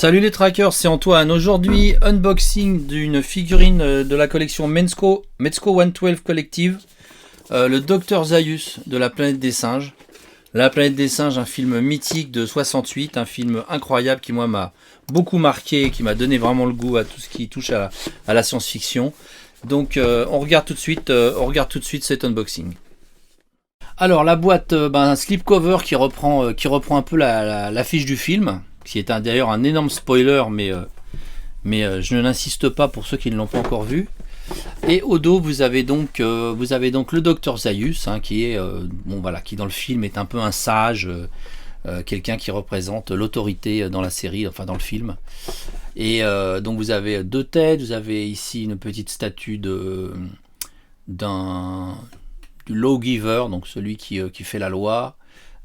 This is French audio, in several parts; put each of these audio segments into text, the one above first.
Salut les trackers, c'est Antoine. Aujourd'hui, unboxing d'une figurine de la collection Mezco 112 Collective, le Dr Zaius de la planète des singes. La planète des singes, un film mythique de 68, un film incroyable qui moi m'a beaucoup marqué, qui m'a donné vraiment le goût à tout ce qui touche à la science-fiction. Donc on regarde tout de suite cet unboxing. Alors la boîte, un slipcover qui reprend un peu la fiche du film, qui est d'ailleurs un énorme spoiler, mais je n'insiste pas pour ceux qui ne l'ont pas encore vu. Et au dos, vous avez donc le docteur Zaius, qui est qui dans le film est un peu un sage, quelqu'un qui représente l'autorité dans la série, enfin dans le film. Et donc vous avez deux têtes, vous avez ici une petite statue du lawgiver, donc celui qui fait la loi,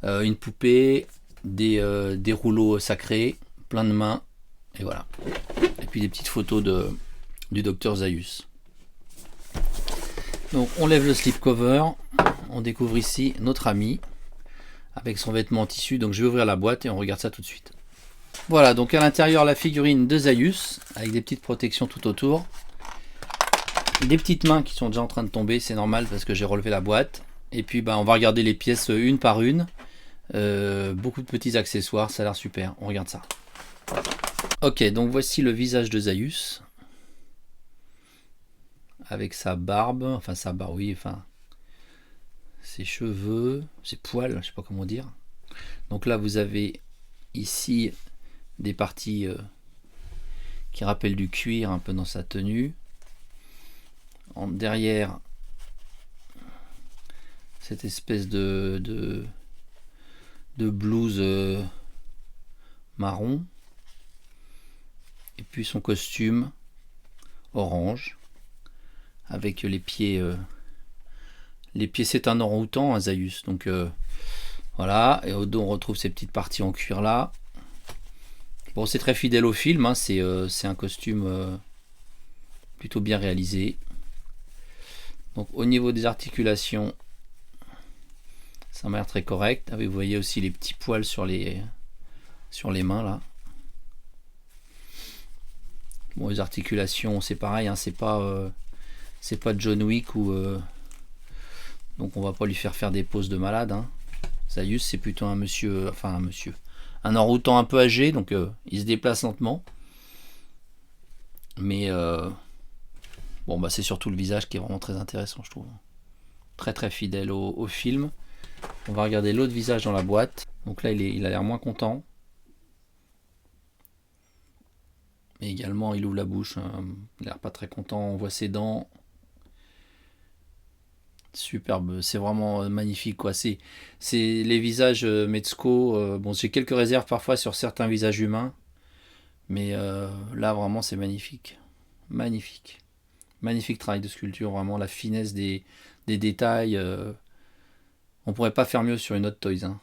une poupée, des rouleaux sacrés, plein de mains, et voilà. Et puis des petites photos du docteur Zaius. Donc on lève le slipcover, on découvre ici notre ami avec son vêtement en tissu. Donc je vais ouvrir la boîte et on regarde ça tout de suite. Voilà, donc à l'intérieur la figurine de Zaius avec des petites protections tout autour. Des petites mains qui sont déjà en train de tomber, c'est normal parce que j'ai relevé la boîte. Et puis on va regarder les pièces une par une. Beaucoup de petits accessoires, ça a l'air super. On regarde ça. Ok, donc voici le visage de Zaius. Avec sa barbe, ses cheveux, ses poils, je sais pas comment dire. Donc là vous avez ici des parties qui rappellent du cuir un peu dans sa tenue. Derrière, cette espèce de blouse marron. Et puis son costume orange. Avec les pieds. Les pieds, c'est un orang-outan, Zaius. Donc voilà. Et au dos, on retrouve ces petites parties en cuir là. Bon, c'est très fidèle au film. C'est un costume plutôt bien réalisé. Donc au niveau des articulations, ça m'a l'air très correct. Vous voyez aussi les petits poils sur les mains là. Bon, les articulations, c'est pareil, c'est pas John Wick ou donc on va pas lui faire des poses de malade. Zaius, c'est plutôt un orang-outan un peu âgé, donc il se déplace lentement. Mais c'est surtout le visage qui est vraiment très intéressant, je trouve. Très très fidèle au film. On va regarder l'autre visage dans la boîte. Donc là, il a l'air moins content. Et également, il ouvre la bouche. Il a l'air pas très content. On voit ses dents. Superbe. C'est vraiment magnifique, quoi. C'est les visages Mezco. J'ai quelques réserves parfois sur certains visages humains. Mais là, vraiment, c'est magnifique. Magnifique. Magnifique travail de sculpture. Vraiment, la finesse des détails. On pourrait pas faire mieux sur une Hot Toys.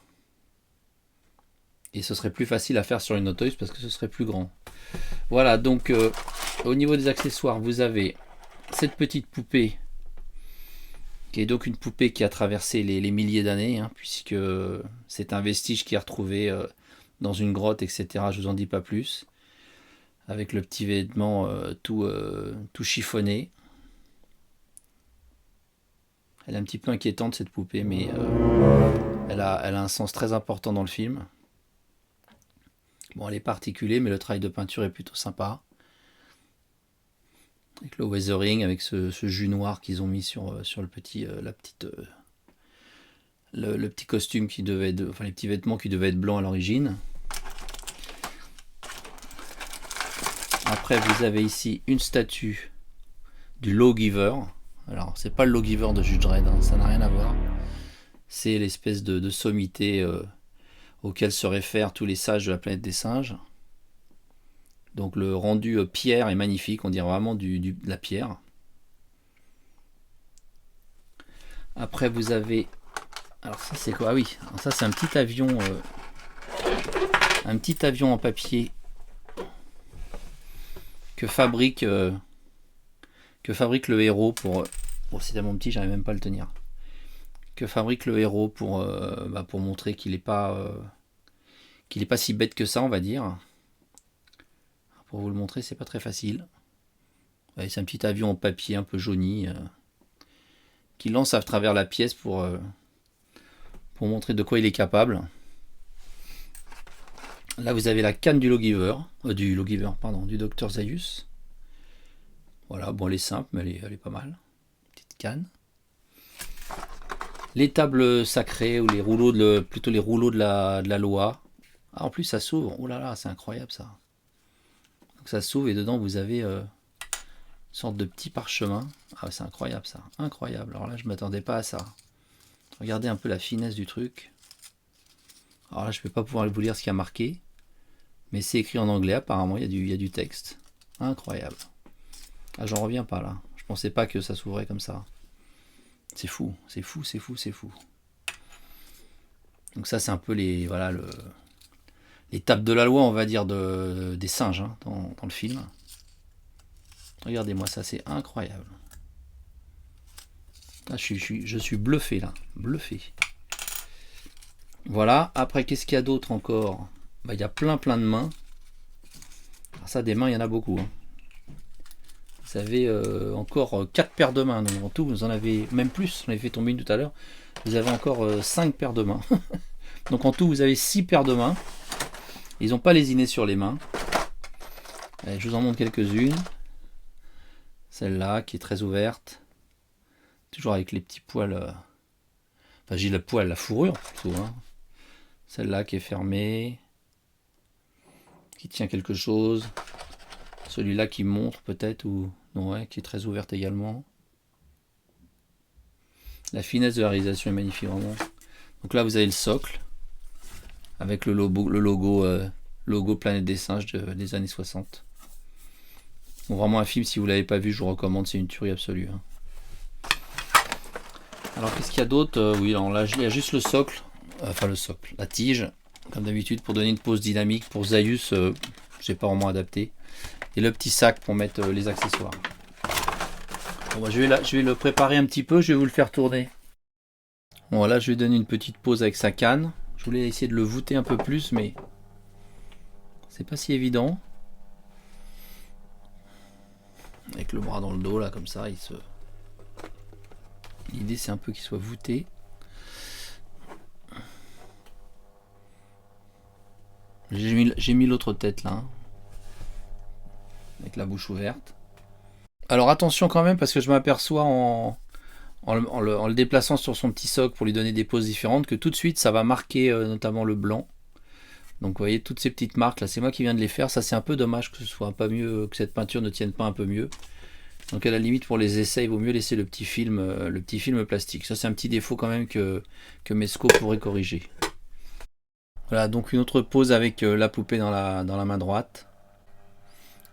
Et ce serait plus facile à faire sur une Hot Toys parce que ce serait plus grand. Voilà, donc au niveau des accessoires, vous avez cette petite poupée qui est donc une poupée qui a traversé les milliers d'années, puisque c'est un vestige qui est retrouvé dans une grotte, etc. Je vous en dis pas plus. Avec le petit vêtement tout chiffonné. Elle est un petit peu inquiétante cette poupée, mais elle a un sens très important dans le film. Bon, elle est pas articulée, mais le travail de peinture est plutôt sympa. Avec le weathering, avec ce jus noir qu'ils ont mis sur le petit, le petit costume qui devait être, les petits vêtements qui devaient être blancs à l'origine. Après, vous avez ici une statue du lawgiver. Alors, c'est pas le lawgiver de Judge Dredd, ça n'a rien à voir. C'est l'espèce de sommité auquel se réfèrent tous les sages de la planète des singes. Donc le rendu pierre est magnifique, on dirait vraiment de la pierre. Après vous avez... Alors ça c'est quoi? Ah oui, alors ça c'est un petit avion en papier que fabrique le héros pour... Bon, c'était mon petit, j'arrive même pas à le tenir. Que fabrique le héros pour montrer qu'il est pas si bête que ça, on va dire. pour vous le montrer, c'est pas très facile. C'est un petit avion en papier un peu jauni qui lance à travers la pièce pour montrer de quoi il est capable. Là vous avez la canne du Lawgiver, du Dr Zaius. Voilà, bon elle est simple mais elle est pas mal. Petite canne. Les tables sacrées ou plutôt les rouleaux de la loi. Ah, en plus ça s'ouvre. Oh là là, c'est incroyable ça. Donc ça s'ouvre et dedans vous avez une sorte de petit parchemin. Ah c'est incroyable ça, incroyable. Alors là je m'attendais pas à ça. Regardez un peu la finesse du truc. Alors là je ne vais pas pouvoir vous lire ce qu'il y a marqué. Mais c'est écrit en anglais apparemment, il y a du texte. Incroyable. Ah j'en reviens pas là. Je pensais pas que ça s'ouvrait comme ça. C'est fou, c'est fou, c'est fou, c'est fou. Donc ça c'est un peu les tables de la loi, on va dire, des singes hein, dans le film. Regardez-moi ça, c'est incroyable. Ah, je suis bluffé là, bluffé. Voilà, après qu'est-ce qu'il y a d'autre encore? Il y a plein de mains. Alors ça, des mains, il y en a beaucoup. Hein. Vous avez encore 4 paires de mains. Donc en tout, vous en avez même plus. On avait fait tomber une tout à l'heure. Vous avez encore 5 paires de mains. Donc en tout, vous avez 6 paires de mains. Ils n'ont pas lésiné sur les mains. Allez, je vous en montre quelques-unes. Celle-là qui est très ouverte. Toujours avec les petits poils. Enfin, j'ai le poil, la fourrure plutôt. Hein. Celle-là qui est fermée. Qui tient quelque chose. Celui-là qui montre peut-être ou non, ouais, qui est très ouverte également. La finesse de la réalisation est magnifique vraiment. Donc là vous avez le socle avec le logo Planète des Singes des années 60. Bon, vraiment un film, si vous l'avez pas vu, je vous recommande, c'est une tuerie absolue. Hein. Alors qu'est-ce qu'il y a d'autre? Oui, alors là il y a juste le socle, la tige, comme d'habitude pour donner une pose dynamique. Pour Zaius, j'ai pas vraiment adapté. Et le petit sac pour mettre les accessoires. Bon, je vais le préparer un petit peu, je vais vous le faire tourner. Bon là je vais donner une petite pause avec sa canne. Je voulais essayer de le voûter un peu plus, mais c'est pas si évident. Avec le bras dans le dos là comme ça, l'idée c'est un peu qu'il soit voûté. J'ai mis l'autre tête là. Hein. Avec la bouche ouverte. Alors attention quand même parce que je m'aperçois en le déplaçant sur son petit socle pour lui donner des poses différentes que tout de suite ça va marquer notamment le blanc. Donc vous voyez toutes ces petites marques là, c'est moi qui viens de les faire. Ça c'est un peu dommage que ce soit pas mieux, que cette peinture ne tienne pas un peu mieux. Donc à la limite pour les essais il vaut mieux laisser le petit film plastique. Ça c'est un petit défaut quand même que Menzco pourrait corriger. Voilà donc une autre pose avec la poupée dans la main droite.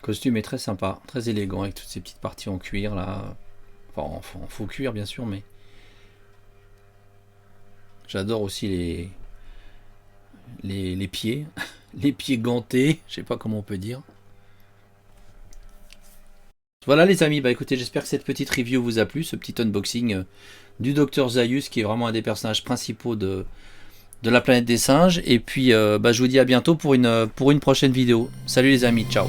Le costume est très sympa, très élégant avec toutes ces petites parties en cuir là. Enfin en faux cuir bien sûr, mais j'adore aussi les pieds, les pieds gantés, je sais pas comment on peut dire. Voilà les amis, bah écoutez, j'espère que cette petite review vous a plu, ce petit unboxing du Dr Zaius qui est vraiment un des personnages principaux de la planète des singes. Et puis je vous dis à bientôt pour une prochaine vidéo. Salut les amis, ciao.